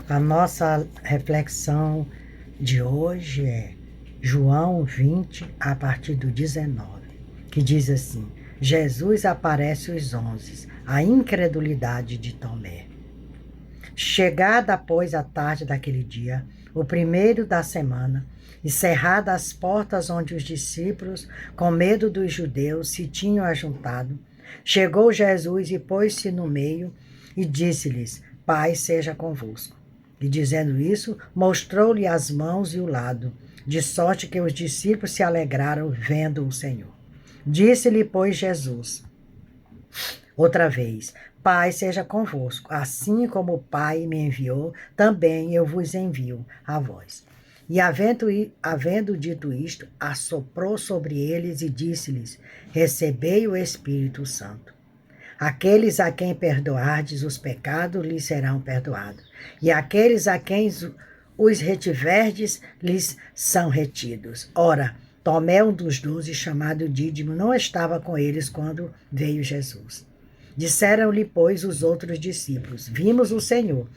A nossa reflexão de hoje é João 20, a partir do 19, que diz assim: Jesus aparece aos 11, a incredulidade de Tomé. Chegada, pois, a tarde daquele dia, o primeiro da semana, e cerradas as portas onde os discípulos, com medo dos judeus, se tinham ajuntado, chegou Jesus e pôs-se no meio e disse-lhes: Paz seja convosco. E dizendo isso, mostrou-lhe as mãos e o lado, de sorte que os discípulos se alegraram vendo o Senhor. Disse-lhe, pois, Jesus outra vez: Pai seja convosco, assim como o Pai me enviou, também eu vos envio a vós. E havendo dito isto, assoprou sobre eles e disse-lhes: Recebei o Espírito Santo. Aqueles a quem perdoardes os pecados lhes serão perdoados, e aqueles a quem os retiverdes lhes são retidos. Ora, Tomé, um dos 12, chamado Dídimo, não estava com eles quando veio Jesus. Disseram-lhe, pois, os outros discípulos: Vimos o Senhor.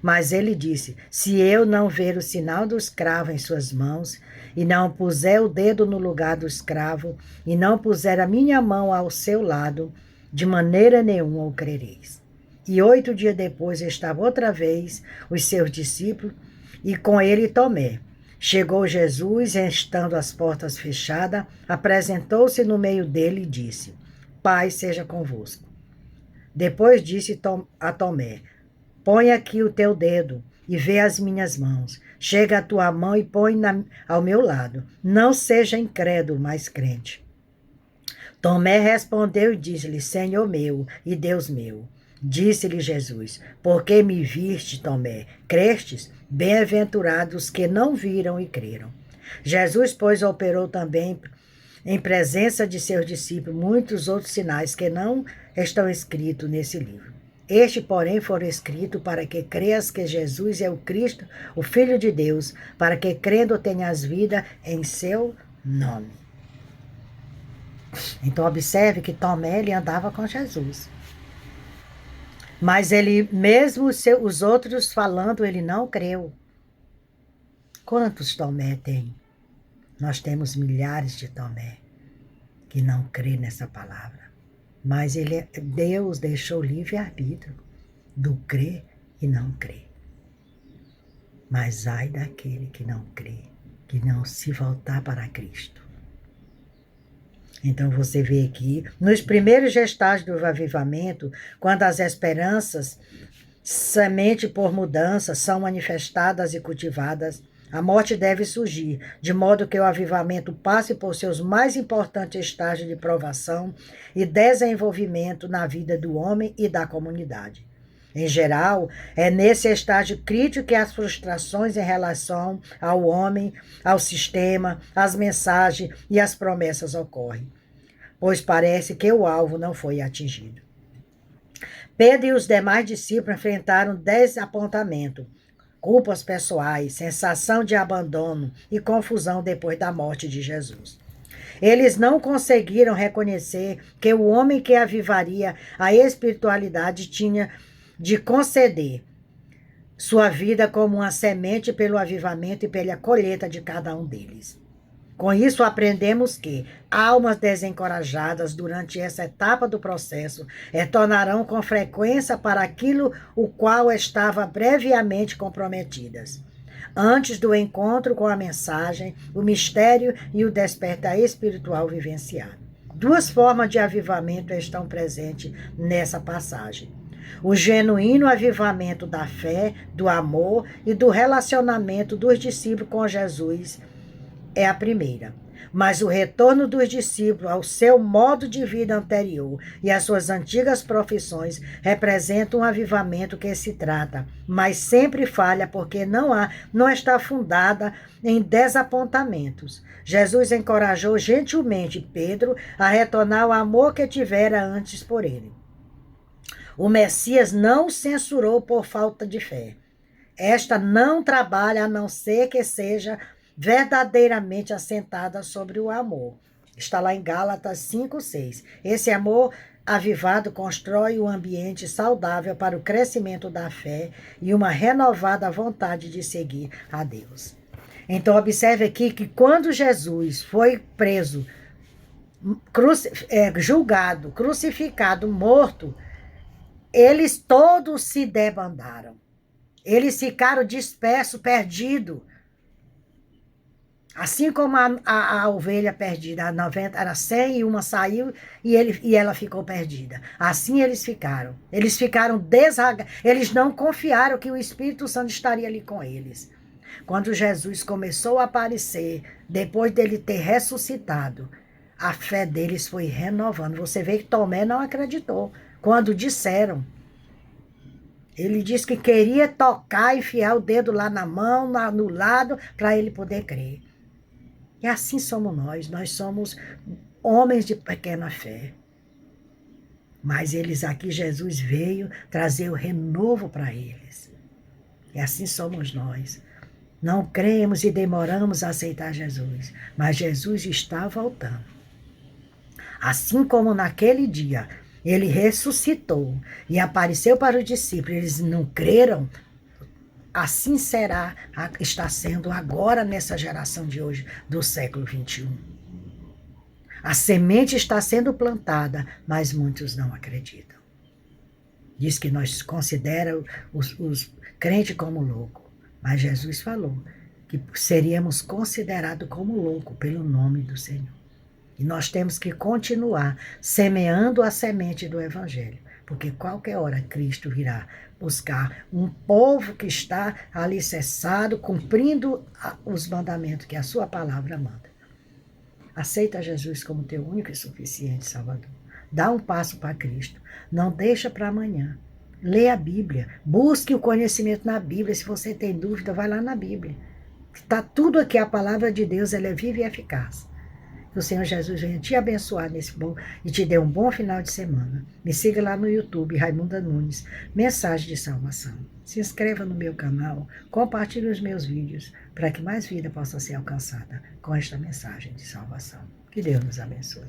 Mas ele disse: Se eu não ver o sinal do escravo em suas mãos, e não puser o dedo no lugar do escravo, e não puser a minha mão ao seu lado, de maneira nenhuma o crereis. E 8 dias depois estavam outra vez os seus discípulos, e com ele Tomé. Chegou Jesus, estando as portas fechadas, apresentou-se no meio dele e disse: Paz seja convosco. Depois disse a Tomé: Põe aqui o teu dedo e vê as minhas mãos. Chega a tua mão e põe ao meu lado. Não seja incrédulo, mas crente. Tomé respondeu e disse-lhe: Senhor meu e Deus meu. Disse-lhe Jesus: Porque me viste, Tomé, crestes? Bem-aventurados que não viram e creram. Jesus, pois, operou também em presença de seus discípulos muitos outros sinais que não estão escritos nesse livro. Este, porém, foram escritos para que creias que Jesus é o Cristo, o Filho de Deus, para que crendo tenhas vida em seu nome. Então observe que Tomé ele andava com Jesus. Mas ele, mesmo os outros falando, ele não creu. Quantos Tomé tem? Nós temos milhares de Tomé que não crê nessa palavra. Mas Deus deixou livre-arbítrio do crer e não crer. Mas ai daquele que não crê, que não se voltar para Cristo. Então você vê aqui, nos primeiros estágios do avivamento, quando as esperanças, semente por mudança, são manifestadas e cultivadas, a morte deve surgir, de modo que o avivamento passe por seus mais importantes estágios de provação e desenvolvimento na vida do homem e da comunidade. Em geral, é nesse estágio crítico que as frustrações em relação ao homem, ao sistema, às mensagens e às promessas ocorrem, pois parece que o alvo não foi atingido. Pedro e os demais discípulos enfrentaram desapontamento, culpas pessoais, sensação de abandono e confusão depois da morte de Jesus. Eles não conseguiram reconhecer que o homem que avivaria a espiritualidade tinha de conceder sua vida como uma semente pelo avivamento e pela colheita de cada um deles. Com isso, aprendemos que almas desencorajadas durante essa etapa do processo retornarão com frequência para aquilo o qual estavam previamente comprometidas, antes do encontro com a mensagem, o mistério e o despertar espiritual vivenciado. Duas formas de avivamento estão presentes nessa passagem. O genuíno avivamento da fé, do amor e do relacionamento dos discípulos com Jesus é a primeira. Mas o retorno dos discípulos ao seu modo de vida anterior e às suas antigas profissões representa um avivamento que se trata, mas sempre falha porque não está fundada em desapontamentos. Jesus encorajou gentilmente Pedro a retornar ao amor que tivera antes por ele. O Messias não censurou por falta de fé. Esta não trabalha a não ser que seja verdadeiramente assentada sobre o amor. Está lá em Gálatas 5:6. Esse amor avivado constrói um ambiente saudável para o crescimento da fé e uma renovada vontade de seguir a Deus. Então, observe aqui que quando Jesus foi preso, julgado, crucificado, morto, eles todos se debandaram. Eles ficaram dispersos, perdidos. Assim como a ovelha perdida, a 90 era 100 e uma saiu e ela ficou perdida. Assim eles ficaram. Eles ficaram desragados. Eles não confiaram que o Espírito Santo estaria ali com eles. Quando Jesus começou a aparecer, depois dele ter ressuscitado, a fé deles foi renovando. Você vê que Tomé não acreditou. Quando disseram, ele disse que queria tocar, enfiar o dedo lá na mão, no lado, para ele poder crer. E assim somos nós somos homens de pequena fé. Mas eles aqui, Jesus veio trazer o renovo para eles. E assim somos nós. Não cremos e demoramos a aceitar Jesus, mas Jesus está voltando. Assim como naquele dia ele ressuscitou e apareceu para os discípulos, eles não creram, assim está sendo agora nessa geração de hoje, do século 21. A semente está sendo plantada, mas muitos não acreditam. Diz que nós consideramos os crentes como loucos, mas Jesus falou que seríamos considerados como loucos pelo nome do Senhor. E nós temos que continuar semeando a semente do Evangelho, porque qualquer hora Cristo virá buscar um povo que está alicerçado, cumprindo os mandamentos que a sua palavra manda. Aceita Jesus como teu único e suficiente Salvador. Dá um passo para Cristo. Não deixa para amanhã. Lê a Bíblia. Busque o conhecimento na Bíblia. Se você tem dúvida, vai lá na Bíblia. Está tudo aqui. A palavra de Deus, ela é viva e eficaz. Que o Senhor Jesus venha te abençoar nesse bom e te dê um bom final de semana. Me siga lá no YouTube, Raimunda Nunes, Mensagem de Salvação. Se inscreva no meu canal, compartilhe os meus vídeos, para que mais vida possa ser alcançada com esta mensagem de salvação. Que Deus nos abençoe.